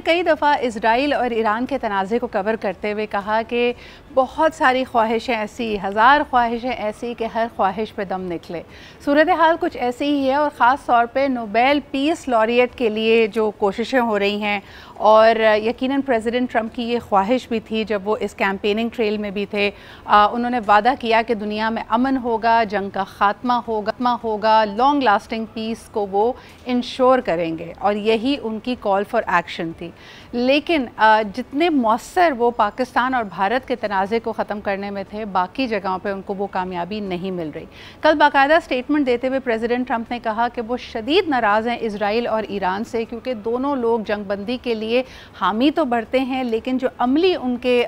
कई दफ़ा इज़राइल और ईरान के तनाज़े को कवर करते हुए कहा कि बहुत सारी ख्वाहिशें ऐसी, हज़ार ख्वाहिशें ऐसी कि हर ख्वाहिश पे दम निकले। सूरत हाल कुछ ऐसी ही है और ख़ास तौर पे नोबेल पीस लॉरिएट के लिए जो कोशिशें हो रही हैं और यकीनन प्रेसिडेंट ट्रंप की ये ख्वाहिश भी थी जब वो इस कैंपेनिंग ट्रेल में भी थे। उन्होंने वादा किया कि दुनिया में अमन होगा, जंग का ख़ात्मा होगा, लॉन्ग लास्टिंग पीस को वो इंश्योर करेंगे और यही उनकी कॉल फॉर एक्शन थी। लेकिन जितने मौसर वो पाकिस्तान और भारत के तनाज़े को ख़त्म करने में थे, बाकी जगहों पे उनको वो कामयाबी नहीं मिल रही। कल बाकायदा स्टेटमेंट देते हुए प्रेसिडेंट ट्रंप ने कहा कि वो शदीद नाराज़ हैं इजराइल और ईरान से, क्योंकि दोनों लोग जंगबंदी के लिए हामी तो बढ़ते हैं लेकिन जो अमली उनके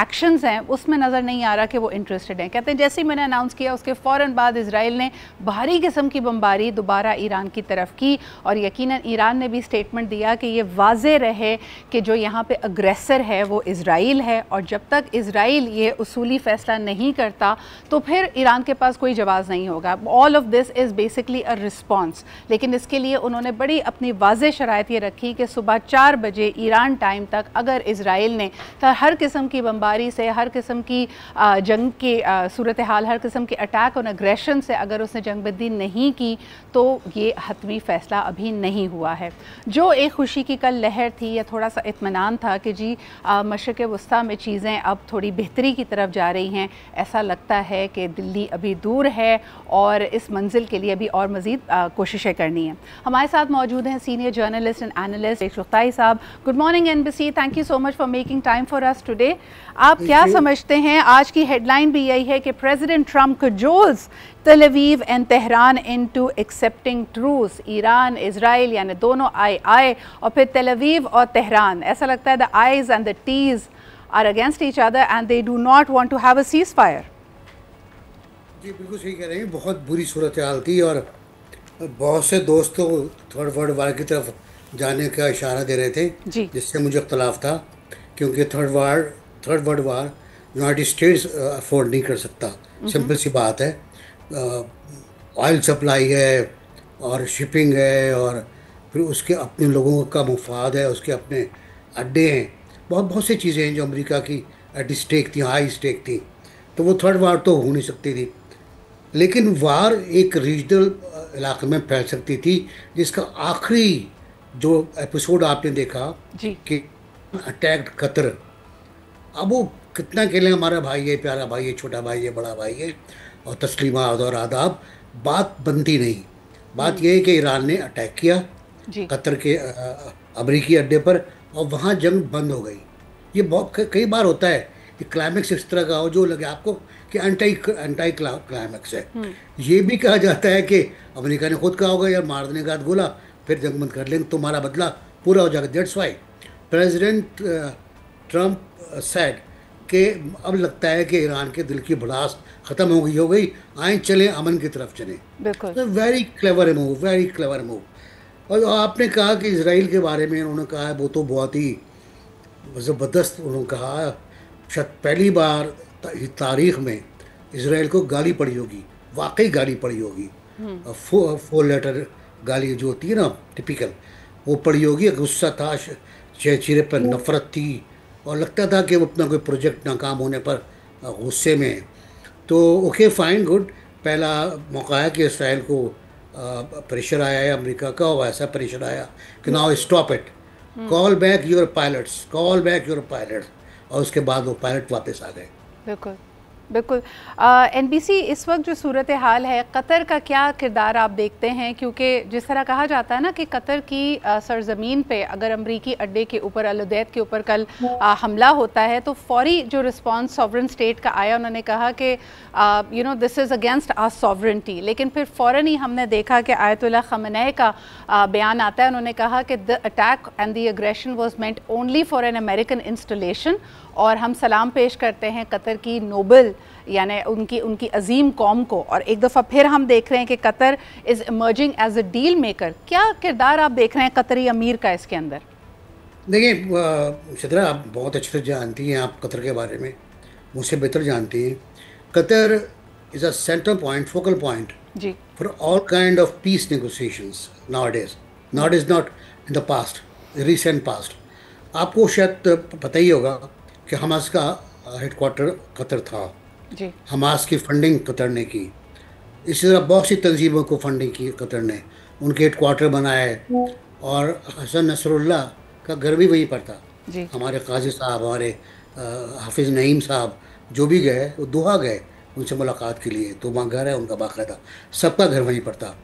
एक्शंस हैं उसमें नज़र नहीं आ रहा कि वो इंटरेस्टेड हैं। कहते हैं जैसे ही मैंने अनाउंस किया उसके फ़ौरन बाद इजराइल ने भारी किस्म की बमबारी दोबारा ईरान की तरफ की और यकीनन ईरान ने भी स्टेटमेंट दिया कि ये वाज़े रहे कि जो यहाँ पे अग्रेसर है वो इजराइल है और जब तक इजराइल ये उसूली फ़ैसला नहीं करता तो फिर ईरान के पास कोई जवाब नहीं होगा। All of this is basically a response. लेकिन इसके लिए उन्होंने बड़ी अपनी वाज़े शराइत ये रखी कि सुबह 4 बजे ईरान टाइम तक अगर इजराइल ने हर किस्म की बमबारी से, हर किस्म की जंग की सूरत हाल, हर किस्म के अटैक और अग्रेशन से अगर उसने जंगबंदी नहीं की तो ये हतमी फ़ैसला अभी नहीं हुआ है। जो एक खुशी की कल लहर थी या थोड़ा सा इत्मीनान था कि जी मशरिक़ वस्ता में चीज़ें अब थोड़ी बेहतरी की तरफ जा रही हैं, ऐसा लगता है कि दिल्ली अभी दूर है और इस मंजिल के लिए अभी और मज़ीद कोशिशें करनी है। हमारे साथ मौजूद हैं सीनियर जर्नलिस्ट एंड एनालिस्ट शुख्ताई साहब। Good morning NBC, thank you so much for making time for us today. आप क्या समझते हैं, आज की हेडलाइन भी यही है कि president Trump cajoles Tel Aviv and Tehran into accepting truce। Iran Israel यानी दोनों आए और फिर तेल अवीव और तेहरान, ऐसा लगता है the I's and the T's are against each other and they do not want to have a ceasefire. जी बिल्कुल सही कह रहे हैं, बहुत बुरी सूरत हाल थी और बहुत से दोस्त तो थर्ड वर्ल्ड वार की तरफ जाने का इशारा दे रहे थे जी जिससे मुझे इख्तलाफ था, क्योंकि third world war United states afford नहीं कर सकता। सिंपल सी बात है, ऑयल सप्लाई है और शिपिंग है और फिर उसके अपने लोगों का मुफाद है, उसके अपने अड्डे हैं, बहुत बहुत सी चीज़ें हैं जो अमेरिका की एट स्टेक थी, हाई स्टेक थी। तो वो थर्ड वार तो हो नहीं सकती थी, लेकिन वार एक रीजनल इलाके में फैल सकती थी, जिसका आखिरी जो एपिसोड आपने देखा जी कि अटैक्ड कतर। अब वो कितना अकेले हमारा भाई है, प्यारा भाई है, छोटा भाई है, बड़ा भाई है और तस्लीमात और आदाब, बात बनती नहीं। बात यह है कि ईरान ने अटैक किया जी कतर के अमरीकी अड्डे पर और वहाँ जंग बंद हो गई। ये बहुत कई बार होता है कि क्लाइमेक्स इस तरह का हो जो लगे आपको कि एंटाई क्लाइमेक्स है। ये भी कहा जाता है कि अमेरिका ने खुद कहा होगा यार मार देने का गोला फिर जंग बंद कर लेंगे, तुम्हारा बदला पूरा हो जाएगा। That's why president Trump said कि अब लगता है कि ईरान के दिल की भड़ास ख़त्म हो गई, आए चलें अमन की तरफ चलें। बिल्कुल very clever move, very clever move. और आपने कहा कि इसराइल के बारे में उन्होंने कहा है, वो तो बहुत ही ज़बरदस्त उन्होंने कहा, शायद पहली बार तारीख में इसराइल को गाली पड़ी होगी, वाकई गाली पड़ी होगी। 4 लेटर गाली जो होती है ना टिपिकल, वो पड़ी होगी। गुस्सा था, चेहरे पर नफरत थी और लगता था कि वो अपना कोई प्रोजेक्ट नाकाम होने पर गुस्से में है। तो ओके फाइन गुड, पहला मौका है कि इसराइल को प्रेशर आया है अमेरिका का, और ऐसा प्रेशर आया कि now stop it, call back your pilots, call back your pilots, और उसके बाद वो पायलट वापस आ गए। बिल्कुल बिल्कुल। NBC इस वक्त जो सूरत हाल है, कतर का क्या किरदार आप देखते हैं? क्योंकि जिस तरह कहा जाता है ना कि कतर की सरजमीन पे अगर अमरीकी अड्डे के ऊपर अल-उदैद के ऊपर कल हमला होता है तो फौरी जो रिस्पांस सॉवरन स्टेट का आया, उन्होंने कहा कि this is against our sovereignty. लेकिन फिर फ़ौरन ही हमने देखा कि आयतुल्लाह ख़amenei का बयान आता है, उन्होंने कहा कि the attack and the aggression was meant only for an American installation, और हम सलाम पेश करते हैं कतर की नोबल यानी उनकी अजीम कौम को। और एक दफ़ा फिर हम देख रहे हैं कि Qatar is emerging as a deal maker. क्या किरदार आप देख रहे हैं कतरी अमीर का इसके अंदर? देखिए शिद्रा, आप बहुत अच्छे से जानती हैं, आप कतर के बारे में मुझसे बेहतर जानती हैं। Qatar is a centre point, focal point ji for all kind of peace negotiations nowadays, not in the past. Recent past. आपको शायद पता ही होगा कि हमास का हेडक्वार्टर कतर था। जी। हमास की फंडिंग कतर ने की। इसी तरह बहुत सी तंजीमों को फंडिंग की कतर ने, उनके हेडक्वार्टर बनाए। और हसन नसरुल्लाह का घर भी वहीं पर था। जी। हमारे काजी साहब, हमारे हाफिज़ नईम साहब जो भी गए वो दोहा गए उनसे मुलाकात के लिए, तो वहाँ घर है उनका बाकायदा, सबका घर वहीं पर था।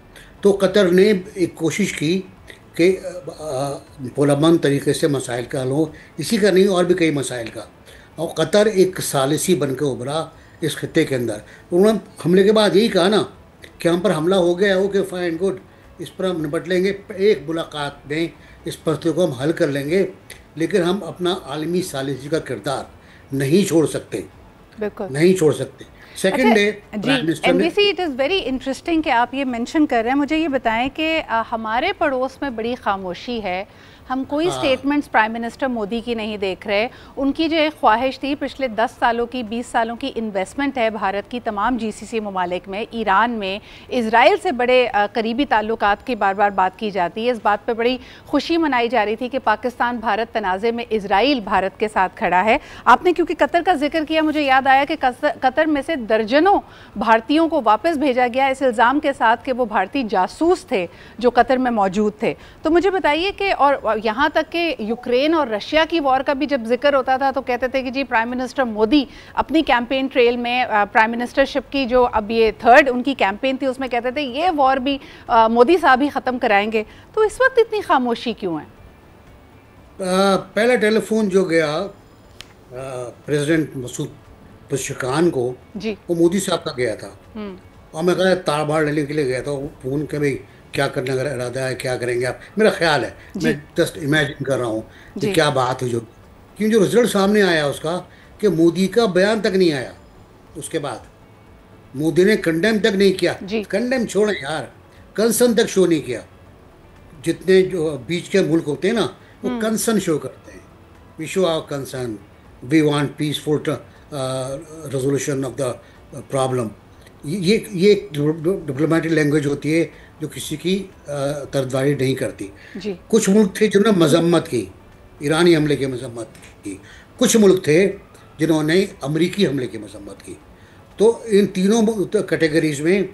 तो कतर ने एक कोशिश की कि पुरअमन तरीके से मसाइल का हल हो, इसी का नहीं और भी कई मसाइल का। और कतर एक सालिसी बन के उभरा इस खत्ते के अंदर। उन्होंने हमले के बाद यही कहा ना कि हम पर हमला हो गया, ओके फाइन गुड, इस पर हम निपट लेंगे, एक मुलाकात में इस मसले को हम हल कर लेंगे, लेकिन हम अपना आलमी सालिसी का किरदार नहीं छोड़ सकते, बिल्कुल नहीं छोड़ सकते। सेकंड डे अच्छा जी, प्राइम मिनिस्टर ने, MBC, it is very interesting कि आप ये मेंशन कर रहे हैं। मुझे ये बताएं कि हमारे पड़ोस में बड़ी खामोशी है, हम कोई हाँ स्टेटमेंट्स प्राइम मिनिस्टर मोदी की नहीं देख रहे। उनकी जो एक ख्वाहिश थी पिछले 10 सालों की, 20 सालों की इन्वेस्टमेंट है भारत की तमाम जीसीसी ममालिक में, ईरान में, इजराइल से बड़े करीबी ताल्लुकात की बार बार बात की जाती है। इस बात पे बड़ी खुशी मनाई जा रही थी कि पाकिस्तान भारत तनाज़े में इजराइल भारत के साथ खड़ा है। आपने क्योंकि कतर का जिक्र किया, मुझे याद आया कि कतर में से दर्जनों भारतीयों को वापस भेजा गया इस इल्ज़ाम के साथ कि वो भारतीय जासूस थे जो कतर में मौजूद थे। तो मुझे बताइए कि, और यहाँ तक कि यूक्रेन और रशिया की वॉर का भी जब जिक्र होता था तो कहते थे कि जी प्राइम मिनिस्टर मोदी अपनी कैंपेन ट्रेल में, प्राइम मिनिस्टरशिप की जो अब ये थर्ड उनकी कैंपेन थी उसमें कहते थे ये वॉर भी मोदी साहब ही ख़त्म कराएंगे। तो इस वक्त इतनी खामोशी क्यों है? पहला टेलीफोन जो गया प्रेसिडेंट मसूद पशकान को, जी। वो मोदी साहब का गया था। और मैं कहा तार बाड़ लेने के लिए गया था। वो फोन के भाई क्या करने का इरादा है, क्या करेंगे आप, मेरा ख्याल है, मैं जी। जस्ट इमेजिन कर रहा हूँ कि जी। क्या बात है। जो क्योंकि जो रिजल्ट सामने आया उसका, कि मोदी का बयान तक नहीं आया उसके बाद, मोदी ने कंडेम तक नहीं किया। जी। कंडेम छोड़ें यार, कंसर्न तक शो नहीं किया। जितने जो बीच के मुल्क होते हैं ना, वो कंसर्न शो करते हैं, we show our concern, we want peaceful resolution of the problem. ये डिप्लोमेटिक लैंग्वेज होती है जो किसी की तरफदारी नहीं करती। जी। कुछ मुल्क थे जिन्होंने मजम्मत की, ईरानी हमले की मजम्मत की। कुछ मुल्क थे जिन्होंने अमरीकी हमले की मजम्मत की। तो इन तीनों कैटेगरीज में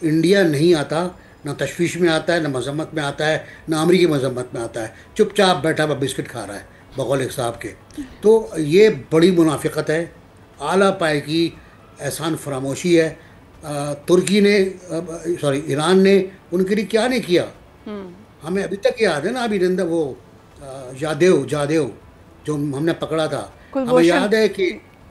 इंडिया नहीं आता, ना तशवीश में आता है, ना मजम्मत में आता है, ना अमरीकी मजम्मत में आता है। चुपचाप बैठा हुआ बिस्किट खा रहा है बकौल एक साहब के। तो ये बड़ी मुनाफिकत है, आला पाए की एहसान फरामोशी है। तुर्की ने, सॉरी ईरान ने उनके लिए क्या नहीं किया, हमें अभी तक याद है ना। अभी नंदा वो जादेव जादेव जो हमने पकड़ा था, हमें याद है कि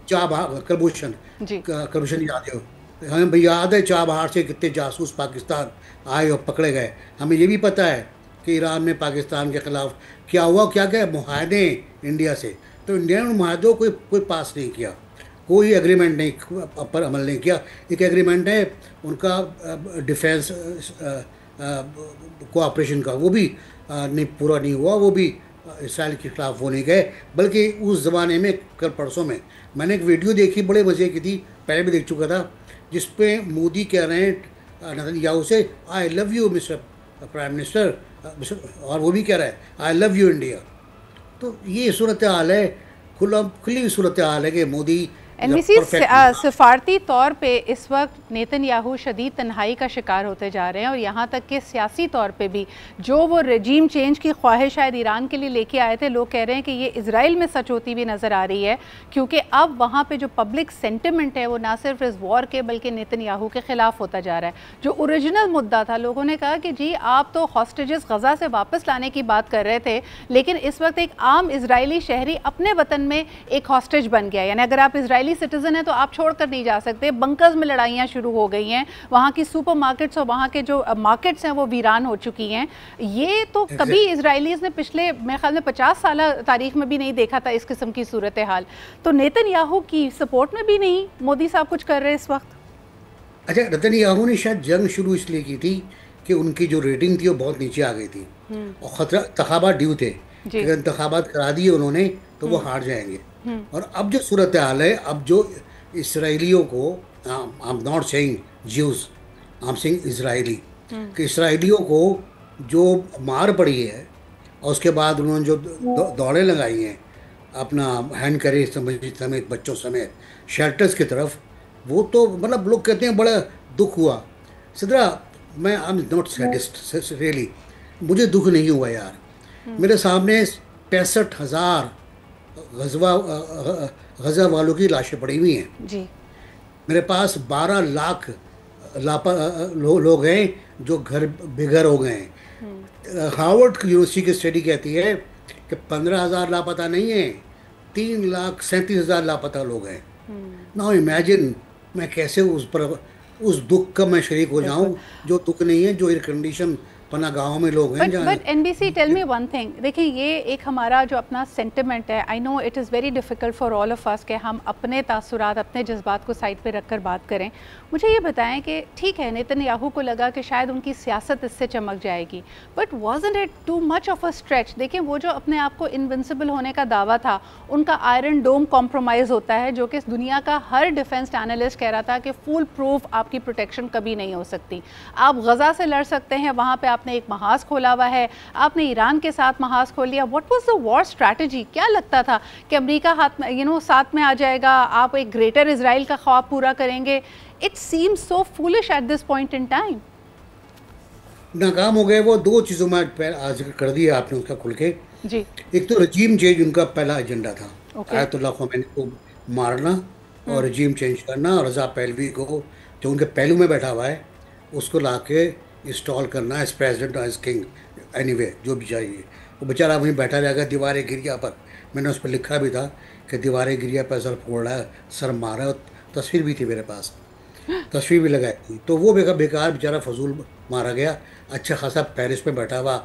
कुलभूषण जी। कुलभूषण यादव, हमें भी याद है चाबहार से कितने जासूस पाकिस्तान आए और पकड़े गए। हमें ये भी पता है कि ईरान ने पाकिस्तान के खिलाफ क्या हुआ, क्या क्या मुआहदे इंडिया से। तो इंडिया ने मुआहदों कोई पास नहीं किया, कोई एग्रीमेंट नहीं पर अमल नहीं किया। एक एग्रीमेंट है उनका डिफेंस कोऑपरेशन का, वो भी नहीं पूरा नहीं हुआ। वो भी इसराइल के खिलाफ वो नहीं गए। बल्कि उस ज़माने में कल परसों में मैंने एक वीडियो देखी, बड़े मज़े की थी, पहले भी देख चुका था, जिसपे मोदी कह रहे हैं नेतन्याहू से, I love you mister prime minister, और वो भी कह रहा है आई लव यू इंडिया। तो ये सूरत हाल है, खुली सूरत हाल है कि मोदी एनबीसी सफारती तौर पे इस वक्त नेतन्याहू शदीद तन्हाई का शिकार होते जा रहे हैं, और यहाँ तक कि सियासी तौर पे भी जो वो रजीम चेंज की ख्वाहिश शायद ईरान के लिए लेके आए थे, लोग कह रहे हैं कि ये इजराइल में सच होती हुई नज़र आ रही है। क्योंकि अब वहाँ पे जो पब्लिक सेंटिमेंट है वो ना सिर्फ इस वॉर के बल्कि नेतन्याहू के ख़िलाफ़ होता जा रहा है। जो ओरिजिनल मुद्दा था, लोगों ने कहा कि जी आप तो हॉस्टेजेस गज़ा से वापस लाने की बात कर रहे थे, लेकिन इस वक्त एक आम इजरायली शहरी अपने वतन में एक हॉस्टेज बन गया। यानी अगर आप इजरायली सिटीजन है तो आप छोड़कर नहीं जा सकते। बंकर्स में लड़ाइयाँ शुरू हो गई हैं, वहाँ की सुपरमार्केट्स और वहाँ के जो मार्केट्स हैं वो वीरान हो चुकी हैं। ये तो कभी इजरायलीज़ ने पिछले मेरे ख्याल में 50 साल तारीख में भी नहीं देखा था इस किस्म की सूरत हाल। तो नेतन्याहू की सपोर्ट में भी नहीं मोदी साहब कुछ कर रहे इस वक्त। अच्छा, नेतन्याहू ने शायद जंग शुरू इसलिए की थी कि उनकी जो रेटिंग थी वो बहुत नीचे आ गई थी और खतरा इंतखाबात ड्यू थे। अगर इंतखाबात करा दिए उन्होंने तो वो हार जाएंगे। और अब जो सूरत हाल है, अब जो इसराइलियों को, I am not saying Jews, I am saying Israeli, कि इसराइलियों को जो मार पड़ी है और उसके बाद उन्होंने जो दौड़ें लगाई हैं अपना हैंड कैरी समेत बच्चों समेत शेल्टर्स की तरफ, वो तो मतलब लोग कहते हैं बड़ा दुख हुआ। सिद्रा, मैं I am not sadist really, मुझे दुख नहीं हुआ यार। मेरे सामने 65,000 गजवा गजा वालों की लाशें पड़ी हुई हैं। जी। मेरे पास 12 लाख लोग हैं जो घर बेघर हो गए हैं। हार्वर्ड यूनिवर्सिटी की स्टडी कहती है कि 15,000 लापता नहीं है, 3,37,000 लापता लोग हैं। नाउ इमेजिन मैं कैसे उस दुख का मैं शरीक हो जाऊं, जो दुख नहीं है, जो एयर कंडीशन पना गाँव में लोग हैं। But NBC tell me one thing, देखिए ये एक हमारा जो अपना सेंटिमेंट है, I know it is very difficult for all of us कि हम अपने तासुरात, अपने जज्बात को साइड पे रखकर बात करें। मुझे ये बताएं कि ठीक है, नेतन्याहू को लगा कि शायद उनकी सियासत इससे चमक जाएगी, but wasn't it too much of a stretch? देखिए वो जो अपने आप को इनविंसिबल होने का दावा था, उनका आयरन डोम कॉम्प्रोमाइज़ होता है, जो कि दुनिया का हर डिफेंस एनालिस्ट कह रहा था कि फुल प्रूफ आपकी प्रोटेक्शन कभी नहीं हो सकती। आप गज़ा से लड़ सकते हैं, वहाँ पर आपने एक महाज खोला हुआ है, आपने ईरान के साथ महाज खोल लिया। What was the war strategy? क्या लगता था कि अमेरिका हाथ में साथ में आ जाएगा, आप एक ग्रेटर इजराइल का ख्वाब पूरा करेंगे? It seems so foolish at this point in time. नाकाम हो गए वो। दो चीज़ों में आज कर दिया आपने उसका खुल के जी। एक तो रजीम चेंज उनका पहला एजेंडा था, आयतुल्लाह ख़ुमैनी को मारना और रजीम चेंज करना, और रज़ा पहलवी को जो उनके पहलू में बैठा हुआ है उसको ला के इंस्टॉल करना as president as king, anyway जो भी चाहिए। वो बेचारा वहीं बैठा रहेगा दीवार गिरिया पर। मैंने उस पर लिखा भी था कि दीवार गिरिया पर सर फोड़ रहा है, सर मारा है। तस्वीर भी थी मेरे पास, तस्वीर भी लगाई थी। तो वो बेकार बेचारा फजूल मारा गया। अच्छा खासा पेरिस में बैठा हुआ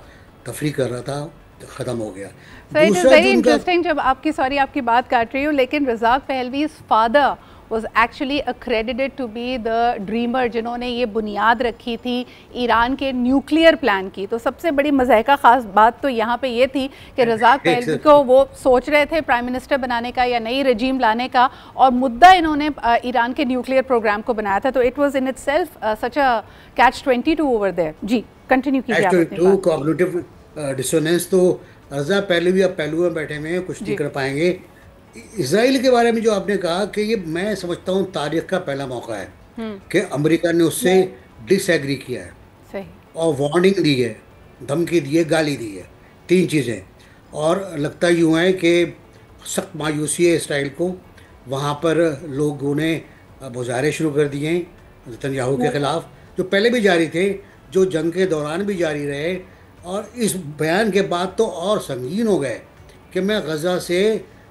तफरी कर रहा था, ख़त्म हो गया। इट इज़ वेरी इंटरेस्टिंग जब आपकी बात काट रही हूँ, लेकिन Razzaq पहलवी's father was actually accredited to be the dreamer जिन्होंने ये बुनियाद रखी थी ईरान के न्यूक्लियर प्लान की। तो सबसे बड़ी मज़ाहिका ख़ास बात तो यहाँ पे ये थी कि रज़ाक पहलवी को वो सोच रहे थे प्राइम मिनिस्टर बनाने का या नई रजीम लाने का, और मुद्दा इन्होंने ईरान के न्यूक्लियर प्रोग्राम को बनाया था। तो it was in itself such a कैच-22 ओवर देयर। जी, कंटिन्यू कीजिए आप अपनी बात। Cognitive dissonance. तो रज़ा पहलवी अब पहलू में बैठे हुए हैं, कुछ नहीं कर पाएंगे। इसराइल के बारे में जो आपने कहा कि ये मैं समझता हूँ तारीख का पहला मौका है कि अमेरिका ने उससे डिसएग्री किया है। सही। और वार्निंग दी है, धमकी दी है, गाली दी है, 3 चीज़ें। और लगता यूँ है कि सख्त मायूसी है इसराइल को। वहाँ पर लोगों ने मुजाहरे शुरू कर दिए हैं नेतन्याहू के ख़िलाफ़, जो पहले भी जारी थे, जो जंग के दौरान भी जारी रहे। और इस बयान के बाद तो और संगीन हो गए कि मैं गज़ा से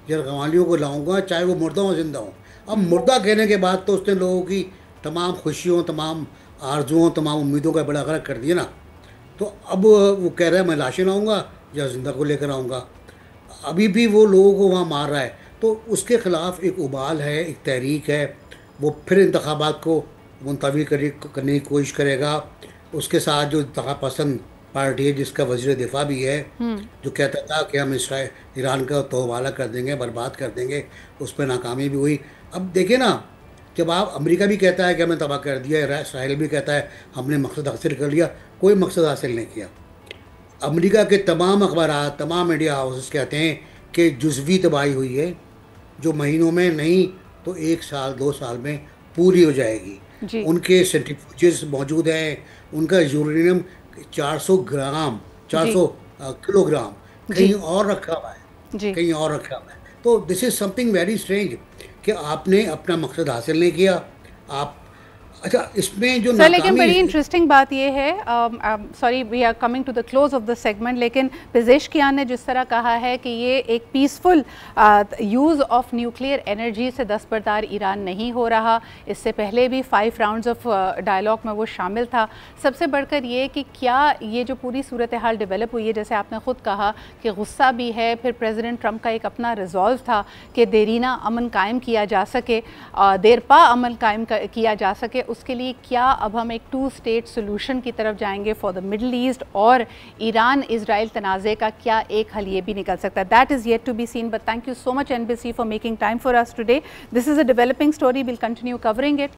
यरगमालियों को लाऊंगा, चाहे वो मुर्दा हो जिंदा हो। अब मुर्दा कहने के बाद तो उसने लोगों की तमाम खुशियों, तमाम आरजुओं, तमाम उम्मीदों का बड़ा गलत कर दिया ना। तो अब वो कह रहा है मैं लाशें लाऊंगा या जिंदा को लेकर आऊँगा। अभी भी वो लोगों को वहाँ मार रहा है। तो उसके ख़िलाफ़ एक उबाल है, एक तहरीक है। वो फिर इंतखाबात को मुलतवी करने की कोशिश करेगा। उसके साथ जो इंतखाब पसंद पार्टी है जिसका वज़ीर दिफा भी है, जो कहता था कि हम ईरान का तोबाला कर देंगे, बर्बाद कर देंगे, उस पर नाकामी भी हुई। अब देखिए ना, जब आप अमेरिका भी कहता है कि हमें तबाह कर दिया, इसराइल भी कहता है हमने मकसद हासिल कर लिया, कोई मकसद हासिल नहीं किया। अमेरिका के तमाम अखबारात, तमाम मीडिया हाउसेस कहते हैं कि जुज़वी तबाही हुई है, जो महीनों में नहीं तो 1 साल 2 साल में पूरी हो जाएगी। उनके सेंट्रीफ्यूजेस मौजूद हैं, उनका यूरेनियम 400 ग्राम 400 किलोग्राम कहीं और रखा हुआ है, कहीं और रखा हुआ है। तो this is something very strange कि आपने अपना मकसद हासिल नहीं किया। आप अच्छा, इसमें जो सर, लेकिन बड़ी इंटरेस्टिंग बात ये है, sorry we are coming to the close of the segment, लेकिन पेजेश्कियान ने जिस तरह कहा है कि ये एक peaceful use of nuclear energy से दस्तबरदार ईरान नहीं हो रहा। इससे पहले भी 5 राउंड्स ऑफ डायलॉग में वो शामिल था। सबसे बढ़कर ये कि क्या ये जो पूरी सूरत हाल डेवलप हुई है, जैसे आपने ख़ुद कहा कि गुस्सा भी है, फिर प्रेसिडेंट ट्रंप का एक अपना रिजॉल्व था कि देरीना अमन कायम किया जा सके, देरपा अमन कायम किया जा सके, उसके लिए क्या अब हम एक 2 स्टेट सोल्यूशन की तरफ जाएंगे फॉर द मिडल ईस्ट, और ईरान इजराइल तनाज़े का क्या एक हल ये भी निकल सकता है? That is yet to be seen, but thank you so much NBC for making time for us today. This is a developing story, will continue covering it.